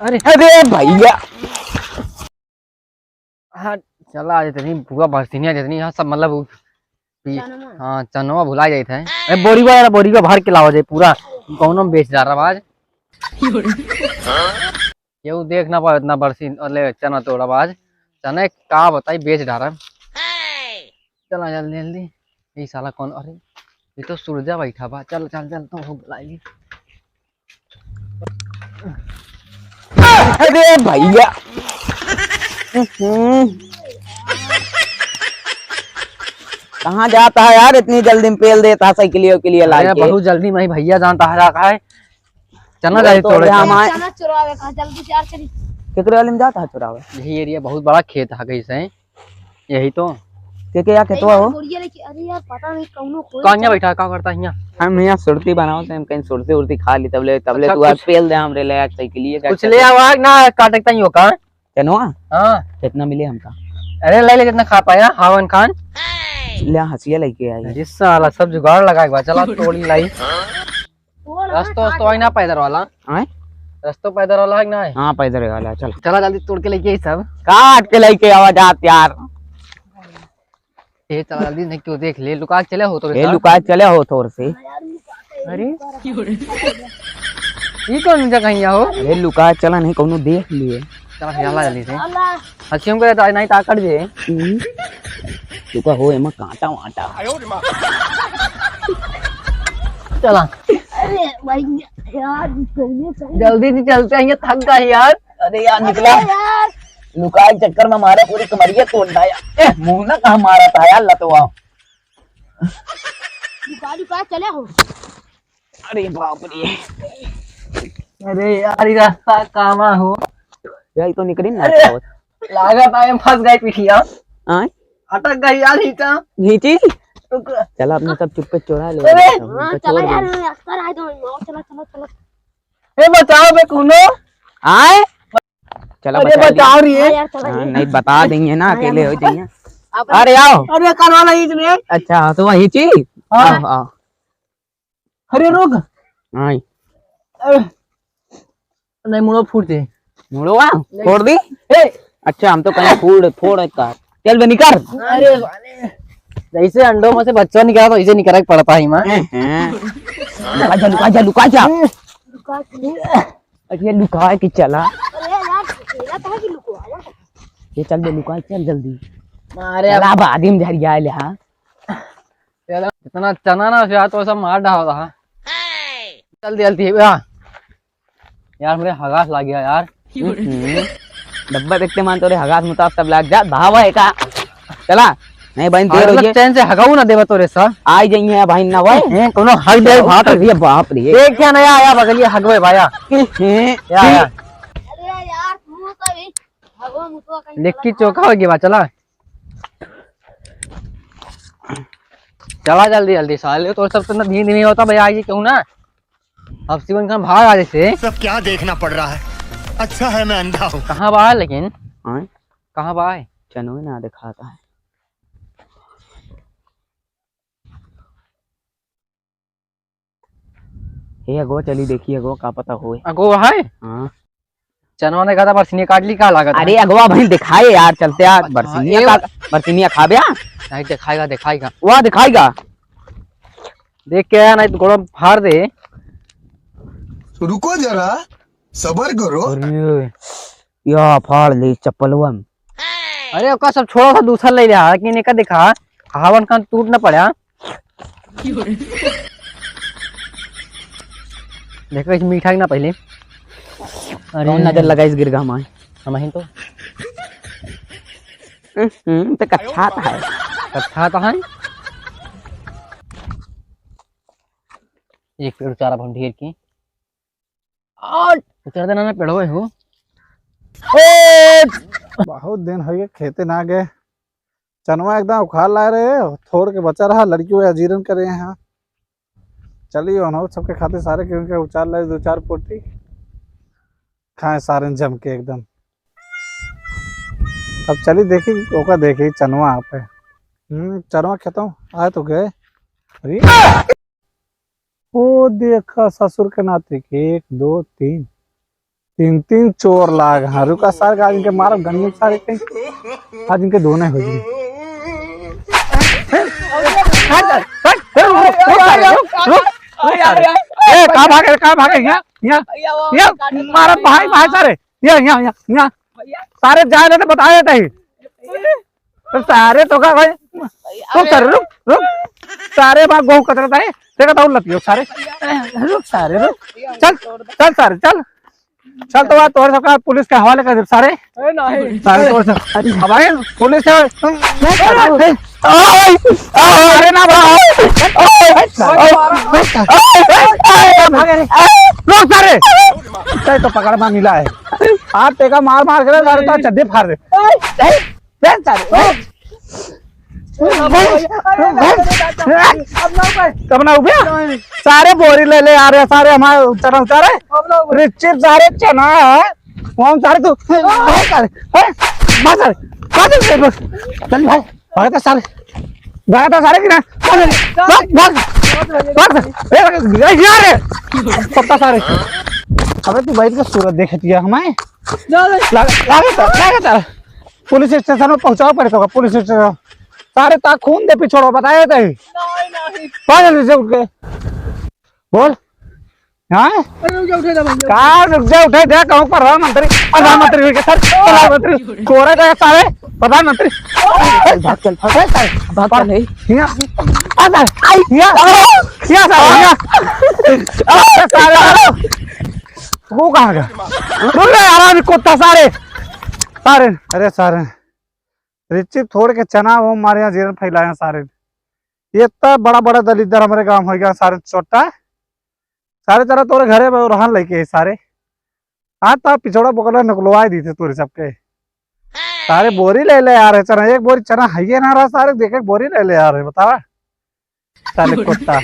अरे अरे भैया हाँ चला आ जाते नहीं भूआ भरती नहीं आ जाती नहीं यहाँ सब मतलब हाँ चनवा भुला जाता है। अरे बोरी को भर के लाओ जाए पूरा कौनो में बेच जा रहा आज केहू देख ना पाओ इतना बरसी अरे चना तोड़ा आज चना का बताई बेच डारा। चला जल्दी जल्दी ये साला कौन अरे ये तो सूरजा बैठा बा चल चल चल तो बुलाई। अरे भैया कहाँ जाता है यार इतनी जल्दी में पेल देता साइकिलियों के लिए लाके। बहुत जल्दी मैं भैया जानता है का है चना जाए तोड़े चना चुरावे का जल्दी से यार चली। केकरे वाले में जाता है चुरावे। यही एरिया बहुत बड़ा खेत है कहीं से यही तो के या खेतवा हो। अरे यार पता नहीं कौनो कोई कहाँ बैठा का करता है हम यहाँ सुरती बनाओ तो हम कहीं सुरती उरती खा ली तबले अच्छा, तू आज पेल दे हमरे ले आज साइकिलिए कुछ ले आवा ना काटता ही होगा चनवा। हाँ कितना मिले हमका। अरे ले ले जितना खा पाया हावन खान ले हंसिया लेके आई। जिस साला सब जुगाड़ लगा चला तोड़ी लाई रस्तो ना पैदल वाला रस्तो पैदल वाला है ना। हाँ पैदल वाला चल चला जल्दी तोड़ के लेके सब काट के लेके आवा जात यार। ये चला जल्दी नहीं क्यों देख ले लुका चले हो तो ये लुका चले हो थोड़ से। अरे ये कौन जगह यहाँ हो। अरे लुका चला नहीं कौनो देख लिए। चला चला जल्दी से हसीम को नहीं ताकत जे लुका हो एमा कांटा वाटा। चला अरे भाई यार जल्दी से चलते हैं थक गए यार। अरे यार निकला यार लुका के चक्कर में हमारा पूरी कमरिया तोड़ दिया। मुंह ना कहा मारा था यार लतवा। दुकान चले हो। अरे बाप रे अरे यार रास्ता कामा हो यही तो निकली ना। लागत आए फंस गए पिठिया आय अटक गई यार हिचा घीची। चला अपने सब चुप्पे चोरा ले। चला यार अस्तर आए तो चला चला चला। ए बचाओ बे कुनो आए चला अरे बचाओ रे यार चला नहीं बता देंगे ना अकेले हो जाइए। अरे आओ अरे करवा नहीं इसने। अच्छा तो वही ची हाँ। अरे रुक आय नहीं मुड़ो फूट दे मुड़वा फोड़ दी। अच्छा हम तो कहीं फोड़ का चल बे निकर। अरे जैसे अंडों में से बच्चों निकाला तो इसे निकल पड़ता है मां। लुका जा दुकान चले। अच्छा लुका के चला। अरे यार तेरा था कि लुको आया। ये चल बे लुका चल जल्दी। अरे चला बादिम झरिया ले। हां इतना चना ना फिर तो सब मार डाला था। जल्दी जल्दी यार मेरे हगास लग गया यार। डब्बा देखते मान तो हगास मुताब सब लग जा भाव है का। चला नहीं बहन देर हो चैन से हगाऊ ना देवा तोरे सा आई जाइए भाई ना भाई कोनो हग दे भात रे बाप रे देख क्या नया आया बगलिए हगवे भाया या अरे यार तू कभी भगवान मुतवा कहीं लिक्की चोखा हो गया चला चला जल्दी जल्दी साले तो सब तो धीरे धीरे होता भैया जी क्यों ना अब सिवन खान भाग आ जैसे सब क्या देखना पड़ रहा है। अच्छा है मैं अंधा हूँ। कहाँ बा है लेकिन कहाँ बा है चनो ना दिखाता है। हे अगो चली देखिए अगो का पता होए। अगो है हाँ चनवा ने कहा था बरसिनी काट ली का लागत। अरे अगवा भाई दिखाए यार चलते यार बरसिनिया खा बया नहीं दिखाएगा दिखाएगा वह दिखाएगा देख के आया नहीं तो गोड़ा फाड़ दे। रुको जरा सबर करो। या फाड़ ले चप्पलवा में। अरे ओका सब छोड़ा सा दूसरा ले लिया कि ने का दिखा हावन खान टूट न पड़ा। देखो इस मीठा ना पहले। अरे नजर लगा इस गिरगा में हम ही तो तो कच्छा है कच्छा तो है एक पेड़ चारा हम ढेर की और उतर देना ना पेड़ हो। बहुत दिन हो गए खेते ना गए। चनवा एकदम उखाड़ ला रहे थोड़ के बचा रहा लड़कियों अजीरन करे हैं। चलिए हो सबके खाते सारे क्योंकि उचार लाए 2-4 पोटी खाए सारे जम के एकदम। अब चली देखी ओका देखी चनवा पे चनवा खेता आए तो गए। अरे ओ देखा ससुर के नाते 1 2 3 तीन तीन चोर लाग हाँ रुका सारे आज इनके मारो गनियों सारे कहीं आज इनके दोनों हो गए कहाँ भागे यहाँ मारा भाई सारे यहाँ सारे जाए तो बताए थे तो सारे तो का भाई तो सर रुक सारे बार गहूं कतरा था देखा था लतियो सारे रुक सारे रुक चल चल सारे चल तो बात तोड़ सबका पुलिस के हवाले कर दे सारे सारे तोड़ सब अब आए पुलिस अरे ना लोग सारे तो पकड़ में मिला है आप तेका मार मार कर सारे चड्डे फाड़ दे कब ना उभे सारे बोरी ले आ रहे सारे हमारे चना उतारे रिचिप सारे चना है हम सारे तू सारे चल भाई भाग तो सारे की ना यार पत्ता सारे अबे तू बैठ के सूरत देखती है हमें लगा पुलिस स्टेशन में पहुंचाओ पड़े तो पुलिस स्टेशन सारे ता खून दे पिछोड़ो बताए थे नहीं उठ के बोल हाँ कहा रुक जा उठे दे कहूँ पर प्रधानमंत्री हुई के सर प्रधानमंत्री कोरे थे सारे प्रधानमंत्री भाग चल भाग सारे वो कहाँ गया यार कुत्ता सारे सारे अरे सारे रिचिप थोड़ के चना वो हमारे यहाँ जीवन फैलाए सारे ये इतना बड़ा बड़ा दलित हमारे गांव हो गया सारे छोटा सारे तरह तोरे घरे में रहन लेके सारे हाँ तो पिछोड़ा बोकला निकलवाए दी थे तोरे सबके सारे बोरी ले आ रहे चना एक बोरी चना है ना रहा सारे देखे बोरी ले आ रहे बतावा साले कुत्ता